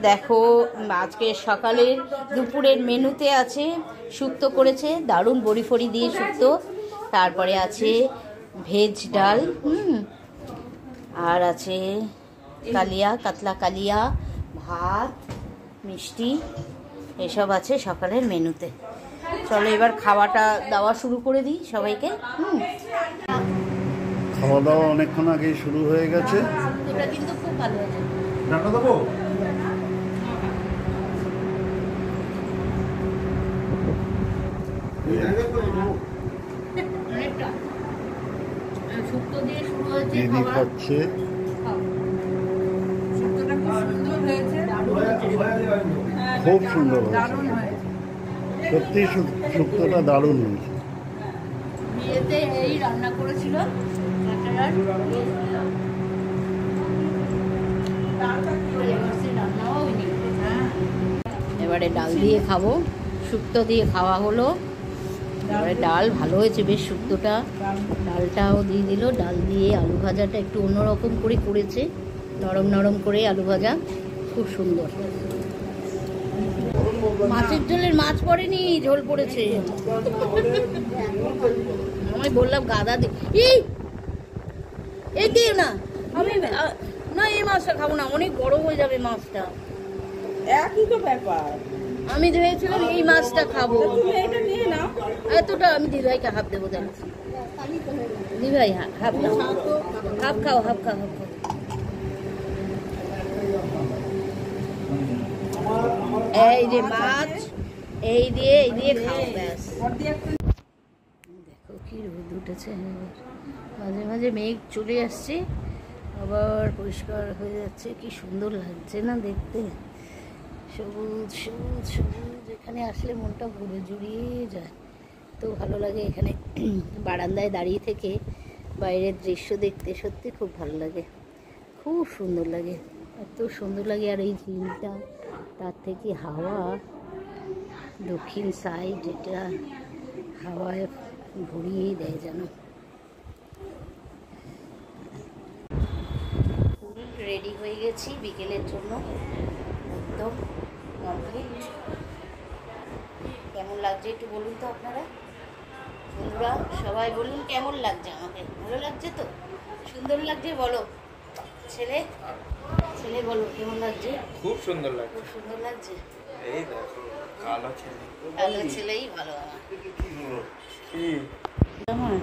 দেখো আজকে সকালের দুপুরের মেনুতে আছে শুক্তো করেছে, দারুণ বড়ি ফড়ি দিয়ে শুক্তো। তারপরে আছে ভেজ ডাল, আর আছে কালিয়া, কাতলা কালিয়া, ভাত, মিষ্টি, এসব আছে সকালের মেনুতে। চলো এবার খাওয়াটা দেওয়া শুরু করে দিই সবাইকে। খাওয়া দাওয়া অনেকক্ষণ আগেই শুরু হয়ে গেছে। এটা কিন্তু খুব ভালো হয়েছে। রান্না দেবো? শুক্তো দিয়ে শুরু হয়েছে দিদি খাচ্ছে। খুব সুন্দর হয়েছে, সত্যি শুক্তোটা দারুণ হয়েছে। বিয়েতে এই রান্না করেছিল। এবারে ডাল দিয়ে খাবো, শুক্তো দিয়ে খাওয়া হলো। এবারে ডাল ভালো হয়েছে বেশ শুক্তোটা, ডালটাও দিয়ে দিল। ডাল দিয়ে আলু ভাজাটা একটু অন্যরকম করে করেছে, নরম নরম করে আলু ভাজা, খুব সুন্দর। মাছের ঝোলের মাছ পড়েনি, ঝোল পড়েছে। আমি বললাম গাদা দি এই দিও না, আমি না এই মাছটা খাবো না, অনেক বড় হয়ে যাবে মাছটা। একই তো ব্যাপার। আমি ভেবেছিলাম এই মাছটা খাবো। তুমি এটা নিয়ে নাও। এতটা আমি দিদিভাইকে হাফ দেবো, জানছি দিদিভাই হাফ দাও, হাফ খাও, হাফ খাও, হাফ খাও। এই যে মাছ, এই দিয়ে খাও, ব্যাস। দেখো কি রোদ উঠেছে, মাঝে মাঝে মেঘ চলে আসছে, আবার পরিষ্কার হয়ে যাচ্ছে। কি সুন্দর লাগছে না দেখতে, সবুজ সবুজ সবুজ। এখানে আসলে মনটা ভরে জুড়িয়ে যায়, তো ভালো লাগে। এখানে বারান্দায় দাঁড়িয়ে থেকে বাইরের দৃশ্য দেখতে সত্যি খুব ভালো লাগে, খুব সুন্দর লাগে, এত সুন্দর লাগে। আর এই ঝিলটা, তার থেকে হাওয়া, দক্ষিণ সাইড, এটা হাওয়ায় ভরিয়েই দেয় যেন। ফুল রেডি হয়ে গেছি বিকেলের জন্য, একদম কমপ্লিট। কেমন লাগছে একটু বলুন তো আপনারা, বন্ধুরা সবাই বলুন কেমন লাগছে। আমাকে ভালো লাগছে তো, সুন্দর লাগছে। বলো ছেলে, ছেলে বলো কেমন লাগছে? খুব সুন্দর লাগছে, খুব সুন্দর লাগছে। এই দেখো কালো ছেলে, কালো ছেলেই ভালো আমার।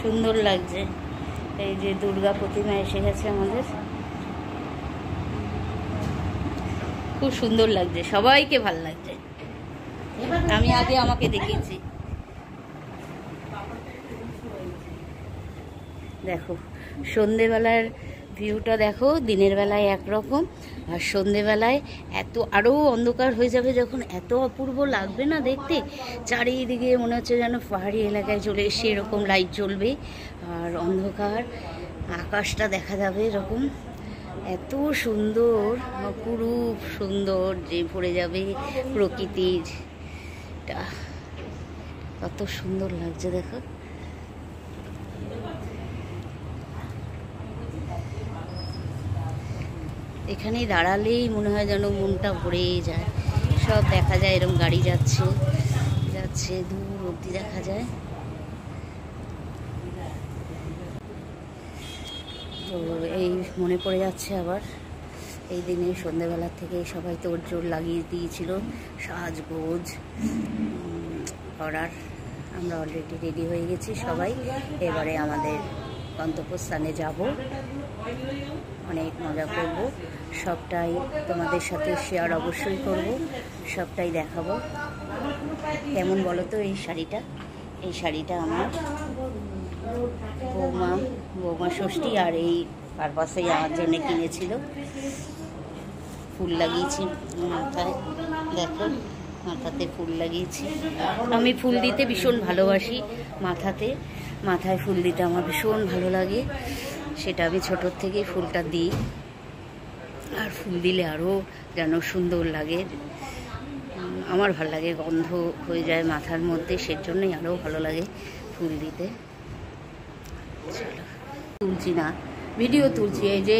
সুন্দর লাগছে। এই যে দুর্গা প্রতিমা এসে গেছে আমাদের, খুব সুন্দর লাগছে, সবাইকে ভালো লাগছে। আমি আগে আমাকে দেখেছি। দেখো সন্ধেবেলার ভিউটা দেখো, দিনের বেলায় একরকম, আর সন্ধেবেলায় এত আরও অন্ধকার হয়ে যাবে যখন, এত অপূর্ব লাগবে না দেখতে। চারিদিকে মনে হচ্ছে যেন পাহাড়ি এলাকায় চলে এসে এরকম লাইট জ্বলবে, আর অন্ধকার, আকাশটা দেখা যাবে এরকম, এত সুন্দর, অপরূপ সুন্দর যে ভরে যাবে প্রকৃতির। কত সুন্দর লাগছে দেখো। এখানে দাঁড়ালেই মনে হয় যেন মনটা ভরে যায়, সব দেখা যায়, এরকম গাড়ি যাচ্ছে যাচ্ছে, দূর অবধি দেখা যায়। তো এই মনে পড়ে যাচ্ছে আবার এই দিনে সন্ধ্যেবেলা থেকে সবাই তোড়জোড় লাগিয়ে দিয়েছিল সাজগোজ করার। আমরা অলরেডি রেডি হয়ে গেছি সবাই, এবারে আমাদের গন্তব্যস্থানে যাব, অনেক মজা করব, সবটাই তোমাদের সাথে শেয়ার অবশ্যই করব, সবটাই দেখাবো। কেমন বলো তো এই শাড়িটা? এই শাড়িটা আমার বৌমা ষষ্ঠী আর এই পারপাসেই আমার জন্য কিনেছিল। ফুল লাগিয়েছি মাথায়, দেখো মাথাতে ফুল লাগিয়েছি। আমি ফুল দিতে ভীষণ ভালোবাসি, মাথায় ফুল দিতে আমার ভীষণ ভালো লাগে, সেটা আমি ছোটোর থেকেই ফুলটা দিই। আর ফুল দিলে আরও যেন সুন্দর লাগে, আমার ভালো লাগে, গন্ধ হয়ে যায় মাথার মধ্যে, সেজন্যই আরও ভালো লাগে ফুল দিতে। চলো তুলছি না, ভিডিও তুলছি। এই যে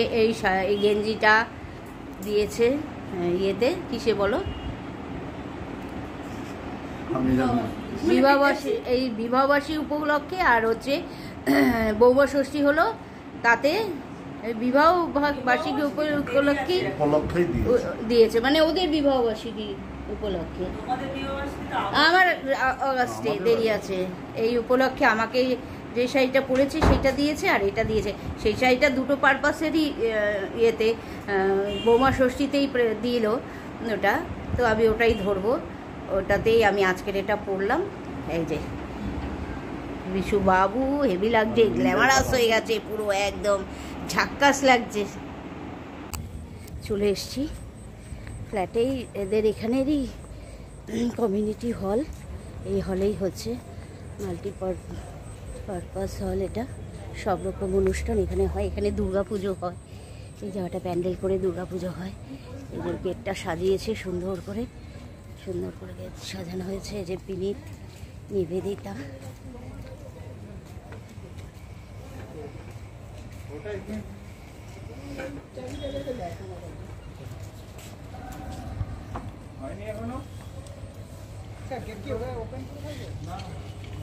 এই গেঞ্জিটা দিয়েছে ইয়েতে, কিসে বলো, আমি জানি বিবাহবার্ষিকী, এই বিবাহবার্ষিকী উপলক্ষে, আর হচ্ছে বৌমা ষষ্ঠী হলো তাতে বিবাহ বার্ষিকী উপলক্ষে উপলক্ষেই দিয়েছে। দিয়েছে, মানে ওদের বিবাহ বার্ষিকী উপলক্ষে। আমার অগাস্টে দেরি আছে, এই উপলক্ষে আমাকে যে শাড়িটা পরেছি সেটা দিয়েছে, আর এটা দিয়েছে। সেই শাড়িটা দুটো পারপাসেরই ইয়েতে বৌমা ষষ্ঠীতেই দিল ওটা, তো আমি ওটাই ধরবো, ওটাতেই আমি আজকের এটা পরলাম। এই যে বিশু বাবু হেভি লাগছে, গ্ল্যামারাস হয়ে গেছে পুরো, একদম ঝাক্কাস লাগছে। চলে এসছি ফ্ল্যাটেই, এদের এখানেরই কমিউনিটি হল, এই হলেই হচ্ছে মাল্টিপারপাস হল। এটা সব রকম অনুষ্ঠান এখানে হয়, এখানে দুর্গাপুজো হয়, এই জায়গাটা প্যান্ডেল করে দুর্গাপুজো হয়। এদের গেটটা সাজিয়েছে সুন্দর করে, সুন্দর করে গেট সাজানো হয়েছে। এই যে বিনীত, Nivedita,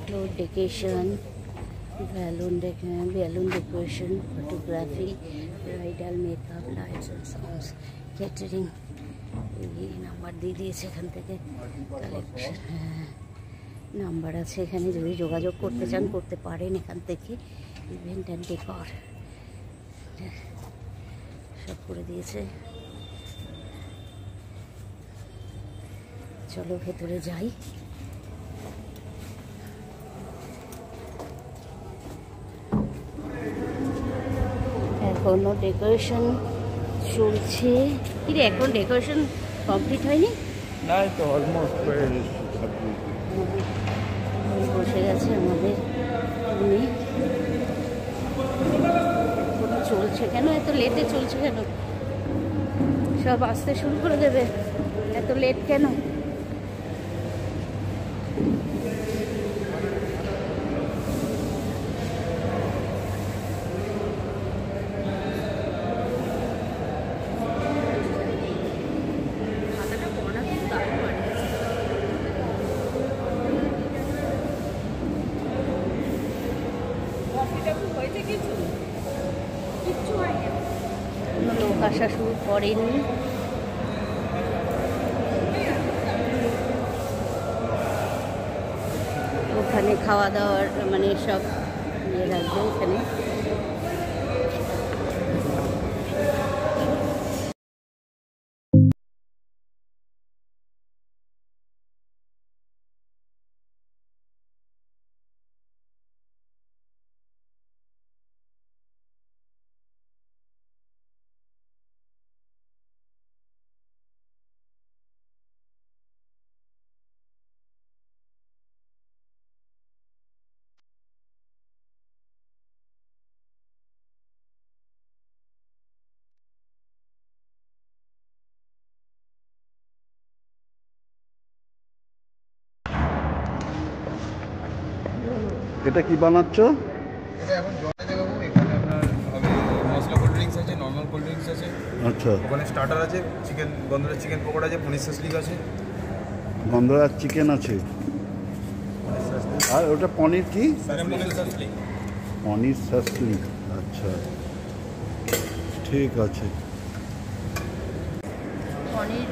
floor decoration, balloon decoration, photography, bridal makeup, lights and sounds, catering। এই নাম্বার দিয়ে দিয়েছে এখান থেকে, কালেকশন নাম্বার আছে এখানে, যদি যোগাযোগ করতে চান করতে পারেন এখান থেকে। ইভেন্ট অ্যান্ড ডেকর সব করে দিয়েছে। চলো ভেতরে যাই। এখনো ডেকোরেশন চলছে। কি রে, এখন ডেকোরেশন কমপ্লিট হয়নি? না, তো অলমোস্ট হয়ে গেছে। বসে গেছে আমাদের উনি। চলছে কেন, এত লেটে চলছে কেন? সব আসতে শুরু করে দেবে, এত লেট কেন? লোক আসা শুরু করেনি। ওখানে খাওয়া দাওয়ার মানে সব ইয়ে রাখবে এখানে। এটা কি বানাচ্ছ? এটা এখন জলে দেবো, এখানে আপনার হবে মশলা কোল্ড ড্রিঙ্কস আছে, নর্মাল কোল্ড ড্রিঙ্কস আছে, আচ্ছা, ওখানে স্টার্টার আছে, চিকেন গন্ধরাজ চিকেন পকোড়া আছে, পনির সাসলিক আছে, গন্ধরাজ চিকেন আছে, আর ওটা পনির কি? পনির সাসলিক। পনির সাসলি, আচ্ছা ঠিক আছে। পনির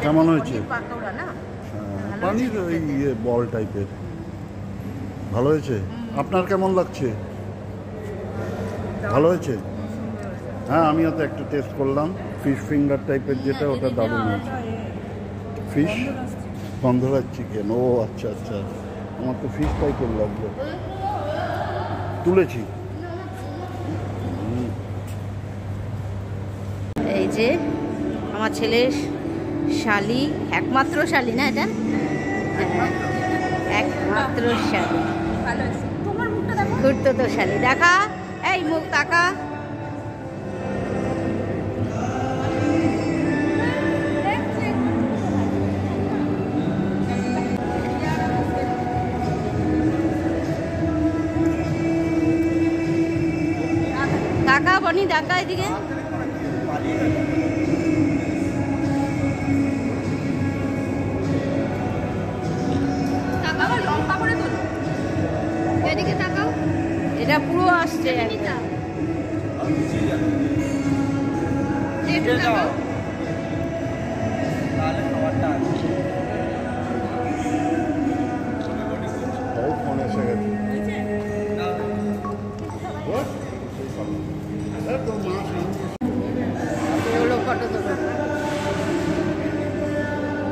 কেমন হয়েছে? পাকোড়া না, হ্যাঁ, পনির ওই বল টাইপের, ভালো হয়েছে। আপনার কেমন লাগছে? ভালো হয়েছে? হ্যাঁ, আমিও তো একটা টেস্ট করলাম, ফিশ ফিঙ্গার টাইপের যেটা, ওটা দারুণ হয়েছে। ফিশ গন্ধরাজ চিকেন, ও আচ্ছা আচ্ছা, আমার তো ফিশ টাইপের লাগলো, তুলেছি। এই যে আমার ছেলের শালি, একমাত্র শালি না এটা, একমাত্র শালি, ঘুরতো তো শালি, দেখা, এই মুখ তাকা। টাকা বনি, টাকা এদিকে। নিচে যাও তাহলে খাবারটা আছে এই ফোন এসে গেছে না What? এই তো মা সামনে হলো ফটো তোলো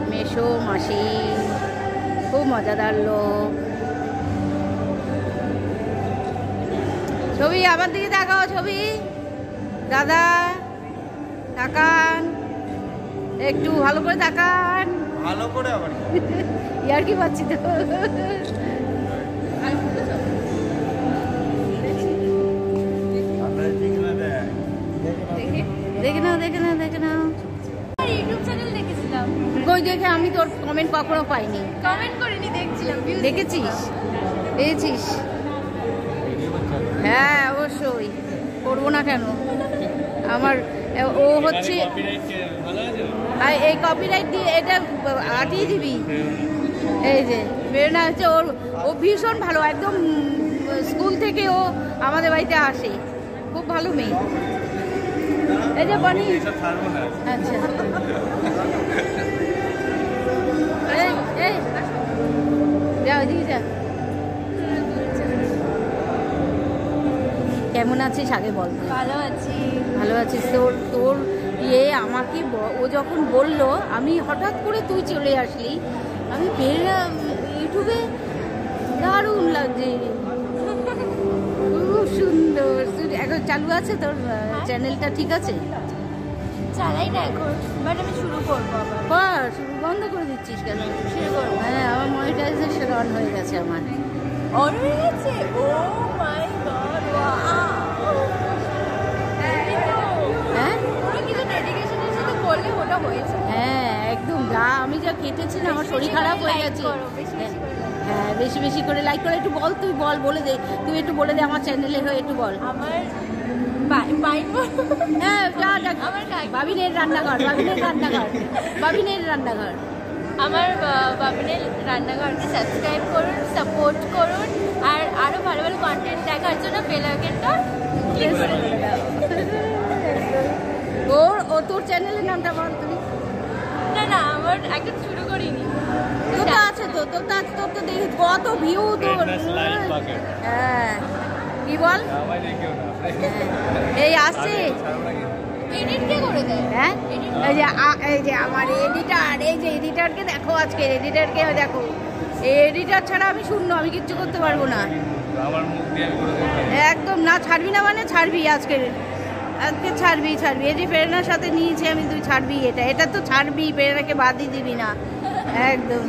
মেশো মাসি খুব মজাদার লোক। ছবি আমার দিকে দেখাও, ছবি দাদা তাকান, একটু ভালো করে তাকান। ভালো করে আবার ইয়ার কি পাচ্ছি তো। আমরা যেগুলো দেয় দেখে নাও দেখে নাও দেখে নাও। ইউটিউব চ্যানেল দেখেছিলাম, কই দেখে আমি তোর কমেন্ট কখনো পাইনি। কমেন্ট করিনি, দেখছিলাম। দেখেছিস দেখেছিস? হ্যাঁ অবশ্যই, করবো না কেন। আমার ও হচ্ছে এই কপিরাইট দিয়ে এটা আটিয়ে দিবি। এই যে প্রেরণা হচ্ছে ওর, ও ভীষণ ভালো, একদম স্কুল থেকে ও আমাদের বাড়িতে আসে, খুব ভালো মেয়ে। এই যে বনি, আচ্ছা এই যা ওইদিকে যা। কেমন আছিস আগে বল। ভালো আছি। ভালো আছিস? তোর আমাকে ও যখন বললো, আমি হঠাৎ করে তুই চলে আসলি, আমি ইউটিউবে দারুণ লাগছে, খুব সুন্দর। এখন চালু আছে তোর চ্যানেলটা? ঠিক আছে, চালাই না এখন, বাট আমি শুরু করবো আবার। কর, শুরু বন্ধ করে দিচ্ছিস কেন? শুরু করবো। হ্যাঁ, আমার মনিটাইজেশন অন হয়ে গেছে আমার। অন হয়ে গেছে? ও মাই গড, ওয়াও। হ্যাঁ পুরো কিছু ডেডিকেশনের সাথে করলে ওটা হয়েছে। হ্যাঁ একদম, যা আমি যা কেটেছি না, আমার শরীর খারাপ হয়ে গেছে। হ্যাঁ বেশি বেশি করে লাইক করে। একটু বল, তুই বল, বলে দে, তুই একটু বলে দে আমার চ্যানেলে হয়ে একটু বল। আমার হ্যাঁ যা আমার বাবিনের রান্নাঘর, বাবিনের রান্নাঘর, বাবিনের রান্নাঘর। আমার বাবিনের রান্নাঘরকে সাবস্ক্রাইব করুন, সাপোর্ট করুন, আর আরো ভালো ভালো কন্টেন্ট দেখার জন্য বেল আইকনটা ক্লিক করে দিন। ও তোর চ্যানেলের নামটা বল তুমি। না আমার একদম শুরু করিনি। তোর তো আছে তো, তোর তো দেখি কত ভিউ তোর। হ্যাঁ কি বল? এই আসছে, এডিট কে করে দেয়? হ্যাঁ এই যে আমার এডিটার, এই যে এডিটারকে দেখো, আজকে এডিটারকে দেখো। এই এডিটার ছাড়া আমি শূন্য, আমি কিচ্ছু করতে পারবো না। একদম না, ছাড়বি না মানে ছাড়বি, আজকে ছাড়বি। এই যে প্রেরণার সাথে নিয়েছি আমি, তুই ছাড়বি, এটা তো ছাড়বি, প্রেরণাকে বাদই দিবি না একদম।